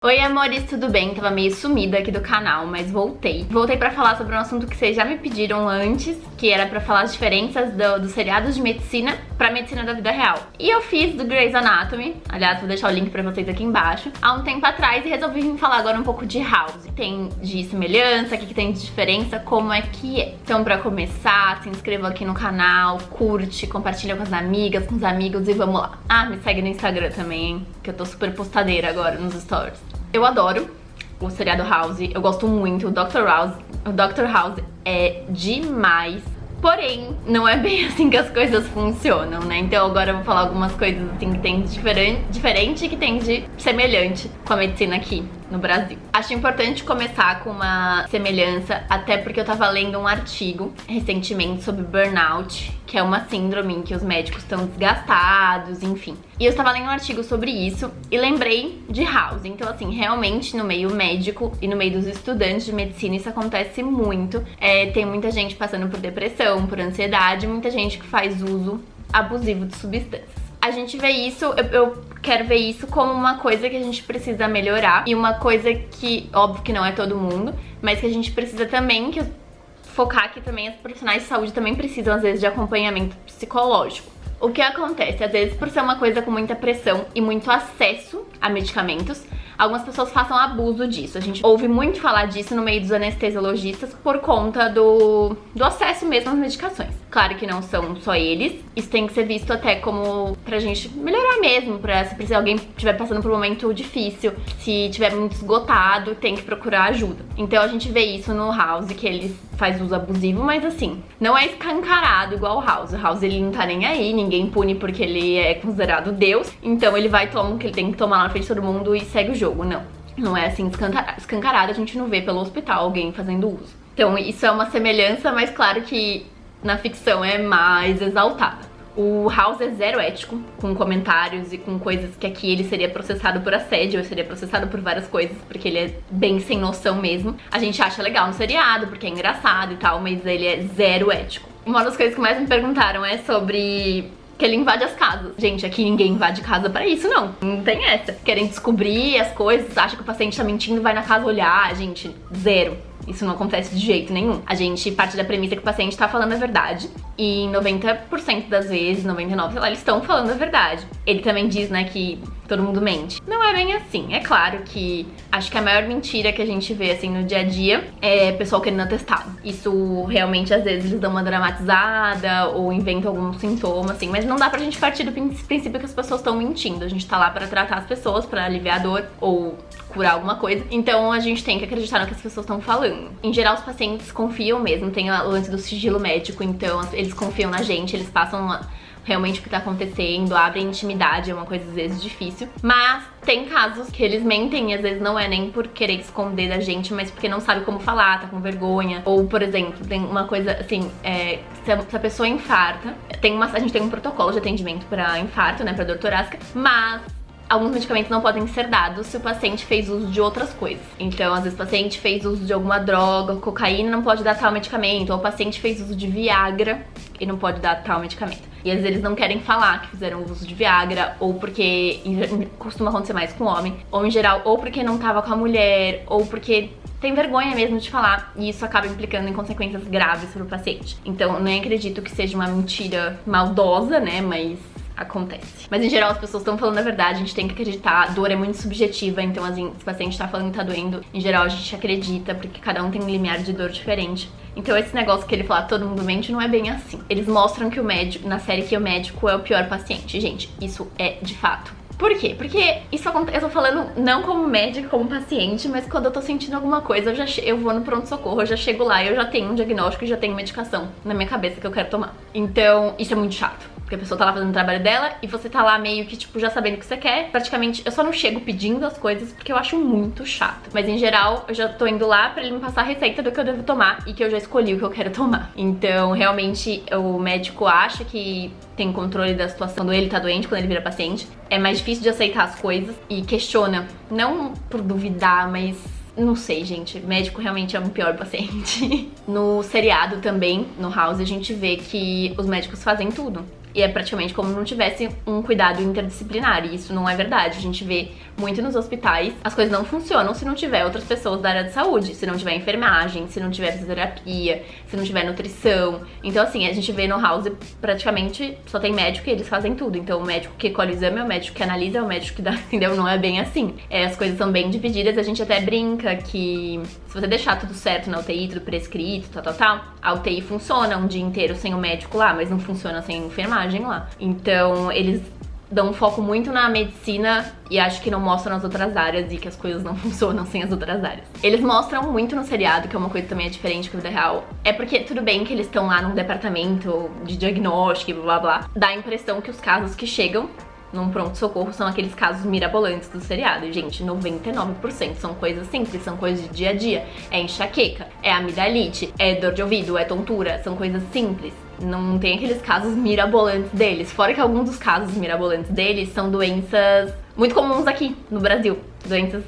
Oi amores, tudo bem? Tava meio sumida aqui do canal, mas voltei. Voltei pra falar sobre um assunto que vocês já me pediram antes, que era pra falar as diferenças dos seriados de medicina pra medicina da vida real. E eu fiz do Grey's Anatomy, aliás, vou deixar o link pra vocês aqui embaixo, há um tempo atrás, e resolvi vir falar agora um pouco de House. Tem de semelhança, o que tem de diferença, como é que é. Então pra começar, se inscreva aqui no canal, curte, compartilha com as amigas, com os amigos e vamos lá. Ah, me segue no Instagram também, hein, que eu tô super postadeira agora nos stories. Eu adoro o seriado House, eu gosto muito, o Dr. House é demais, porém, não é bem assim que as coisas funcionam, né? Então agora eu vou falar algumas coisas assim que tem de diferente e que tem de semelhante com a medicina aqui no Brasil. Acho importante começar com uma semelhança, até porque eu tava lendo um artigo recentemente sobre burnout, que é uma síndrome em que os médicos estão desgastados, enfim. E eu estava lendo um artigo sobre isso e lembrei de House. Então, assim, realmente no meio médico e no meio dos estudantes de medicina isso acontece muito. Tem muita gente passando por depressão, por ansiedade, muita gente que faz uso abusivo de substâncias. A gente vê isso, eu quero ver isso como uma coisa que a gente precisa melhorar e uma coisa que, óbvio que não é todo mundo, mas que a gente precisa também focar que também as profissionais de saúde também precisam, às vezes, de acompanhamento psicológico. O que acontece? Às vezes, por ser uma coisa com muita pressão e muito acesso a medicamentos, algumas pessoas façam abuso disso. A gente ouve muito falar disso no meio dos anestesiologistas por conta do acesso mesmo às medicações. Claro que não são só eles, isso tem que ser visto até como pra gente melhorar mesmo, se alguém estiver passando por um momento difícil, se estiver muito esgotado, tem que procurar ajuda. Então a gente vê isso no House, que ele faz uso abusivo, mas assim, não é escancarado igual o House. O House, ele não tá nem aí, ninguém pune porque ele é considerado Deus, então ele vai tomar o que ele tem que tomar lá na frente de todo mundo e segue o jogo. Não é assim escancarado, a gente não vê pelo hospital alguém fazendo uso. Então isso é uma semelhança, mas claro que na ficção é mais exaltada. O House é zero ético, com comentários e com coisas que aqui ele seria processado por assédio, ou seria processado por várias coisas, porque ele é bem sem noção mesmo. A gente acha legal no seriado, porque é engraçado e tal, mas ele é zero ético. Uma das coisas que mais me perguntaram é sobre que ele invade as casas. Gente, aqui ninguém invade casa pra isso, não. Não tem essa. Querem descobrir as coisas, acha que o paciente tá mentindo, vai na casa olhar. Gente, zero. Isso não acontece de jeito nenhum. A gente parte da premissa que o paciente tá falando a verdade. E em 90% das vezes, 99%, sei lá, eles estão falando a verdade. Ele também diz, né, que todo mundo mente. Não é bem assim. É claro que acho que a maior mentira que a gente vê, assim, no dia a dia é pessoal querendo atestado. Isso realmente, às vezes, eles dão uma dramatizada ou inventam algum sintoma, assim. Mas não dá pra gente partir do princípio que as pessoas estão mentindo. A gente tá lá pra tratar as pessoas, pra aliviar a dor ou curar alguma coisa. Então a gente tem que acreditar no que as pessoas estão falando. Em geral, os pacientes confiam mesmo. Tem o lance do sigilo médico, então eles confiam na gente, eles passam realmente o que tá acontecendo, abrem intimidade, é uma coisa às vezes difícil. Mas tem casos que eles mentem e às vezes não é nem por querer esconder da gente, mas porque não sabe como falar, tá com vergonha. Ou, por exemplo, tem uma coisa assim, se a pessoa infarta, a gente tem um protocolo de atendimento pra infarto, né, pra dor torácica, mas alguns medicamentos não podem ser dados se o paciente fez uso de outras coisas. Então, às vezes o paciente fez uso de alguma droga, cocaína, não pode dar tal medicamento. Ou o paciente fez uso de Viagra e não pode dar tal medicamento. E às vezes eles não querem falar que fizeram uso de Viagra, ou porque costuma acontecer mais com o homem, ou em geral, ou porque não tava com a mulher, ou porque tem vergonha mesmo de falar, e isso acaba implicando em consequências graves para o paciente. Então, eu nem acredito que seja uma mentira maldosa, né, mas acontece. Mas em geral as pessoas estão falando a verdade, a gente tem que acreditar, a dor é muito subjetiva, então assim, se o paciente tá falando que tá doendo, em geral a gente acredita, porque cada um tem um limiar de dor diferente. Então esse negócio que ele fala, todo mundo mente, não é bem assim. Eles mostram que o médico, na série, que o médico é o pior paciente. Gente, isso é de fato. Por quê? Porque isso acontece, eu tô falando não como médico, como paciente, mas quando eu tô sentindo alguma coisa, eu vou no pronto-socorro, eu já chego lá, eu já tenho um diagnóstico e já tenho medicação na minha cabeça que eu quero tomar. Então, isso é muito chato. Porque a pessoa tá lá fazendo o trabalho dela e você tá lá meio que, tipo, já sabendo o que você quer. Praticamente, eu só não chego pedindo as coisas porque eu acho muito chato. Mas em geral, eu já tô indo lá pra ele me passar a receita do que eu devo tomar e que eu já escolhi o que eu quero tomar. Então, realmente, o médico acha que tem controle da situação quando ele tá doente, quando ele vira paciente. É mais difícil de aceitar as coisas e questiona. Não por duvidar, mas não sei, gente, médico realmente é o pior paciente. No seriado também, no House, a gente vê que os médicos fazem tudo. e é praticamente como não tivesse um cuidado interdisciplinar, e isso não é verdade. A gente vê muito nos hospitais, as coisas não funcionam se não tiver outras pessoas da área de saúde, se não tiver enfermagem, se não tiver fisioterapia, se não tiver nutrição. Então assim, a gente vê no House praticamente só tem médico e eles fazem tudo. Então o médico que colhe o exame é o médico que analisa, é o médico que dá, entendeu? Não é bem assim. As coisas são bem divididas, a gente até brinca que se você deixar tudo certo na UTI, tudo prescrito, tal, a UTI funciona um dia inteiro sem o médico lá, mas não funciona sem enfermagem lá. Então eles dão um foco muito na medicina e acho que não mostram nas outras áreas e que as coisas não funcionam sem as outras áreas. Eles mostram muito no seriado, que é uma coisa também diferente que a vida real. É porque tudo bem que eles estão lá num departamento de diagnóstico e blá blá blá. Dá a impressão que os casos que chegam num pronto-socorro são aqueles casos mirabolantes do seriado. E, gente, 99% são coisas simples, são coisas de dia a dia. É enxaqueca, é amidalite, é dor de ouvido, é tontura, são coisas simples. Não tem aqueles casos mirabolantes deles. Fora que alguns dos casos mirabolantes deles são doenças muito comuns aqui no Brasil. Doenças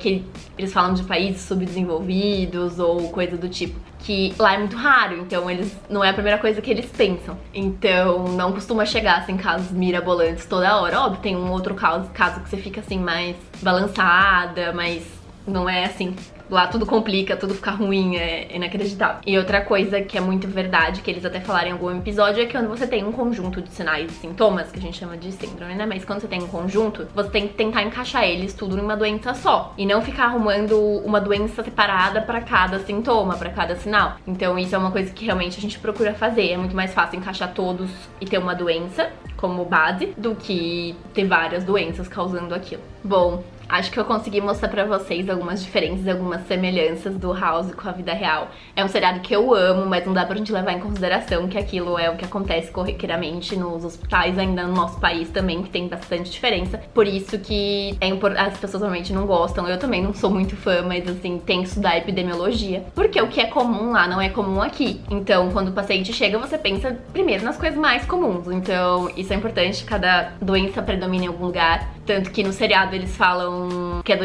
que eles falam de países subdesenvolvidos ou coisa do tipo. Que lá é muito raro, então não é a primeira coisa que eles pensam. Então não costuma chegar assim casos mirabolantes toda hora. Óbvio, tem um outro caso que você fica assim mais balançada, mas não é assim. Lá tudo complica, tudo fica ruim, é inacreditável. E outra coisa que é muito verdade, que eles até falaram em algum episódio, é que quando você tem um conjunto de sinais e sintomas, que a gente chama de síndrome, né? Mas quando você tem um conjunto, você tem que tentar encaixar eles tudo numa doença só. E não ficar arrumando uma doença separada pra cada sintoma, pra cada sinal. Então isso é uma coisa que realmente a gente procura fazer. É muito mais fácil encaixar todos e ter uma doença como base do que ter várias doenças causando aquilo. Bom, acho que eu consegui mostrar pra vocês algumas diferenças e algumas semelhanças do House com a vida real. É um seriado que eu amo, mas não dá pra gente levar em consideração que aquilo é o que acontece corriqueiramente nos hospitais, ainda no nosso país também, que tem bastante diferença. Por isso que as pessoas realmente não gostam. Eu também não sou muito fã, mas assim, tem que estudar epidemiologia. Porque o que é comum lá não é comum aqui. Então, quando o paciente chega, você pensa primeiro nas coisas mais comuns. Então, isso é importante, cada doença predomina em algum lugar. Tanto que no seriado eles falam que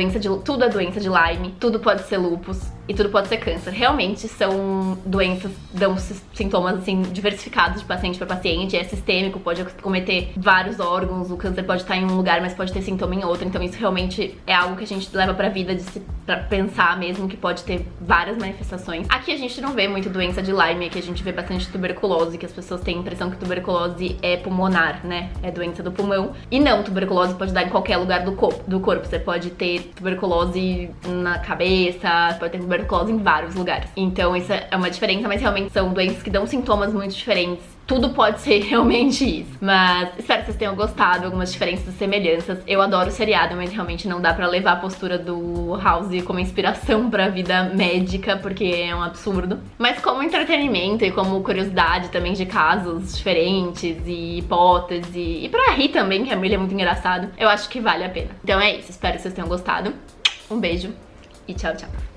tudo é doença de Lyme, tudo pode ser lúpus e tudo pode ser câncer. Realmente são doenças, dão sintomas assim diversificados de paciente para paciente, é sistêmico, pode acometer vários órgãos, o câncer pode estar em um lugar, mas pode ter sintoma em outro. Então isso realmente é algo que a gente leva pra vida, pra pensar mesmo que pode ter várias manifestações. Aqui a gente não vê muito doença de Lyme, aqui a gente vê bastante tuberculose, que as pessoas têm a impressão que tuberculose é pulmonar, né? É doença do pulmão. E não, tuberculose pode dar em qualquer lugar do corpo. Você pode ter tuberculose na cabeça, pode ter tuberculose em vários lugares. Então isso é uma diferença, mas realmente são doenças que dão sintomas muito diferentes. Tudo pode ser realmente isso. Mas espero que vocês tenham gostado, algumas diferenças e semelhanças. Eu adoro o seriado, mas realmente não dá pra levar a postura do House como inspiração pra vida médica, porque é um absurdo. Mas como entretenimento e como curiosidade também de casos diferentes e hipóteses e pra rir também, que a Millie é muito engraçado, eu acho que vale a pena. Então é isso, espero que vocês tenham gostado. Um beijo e tchau, tchau.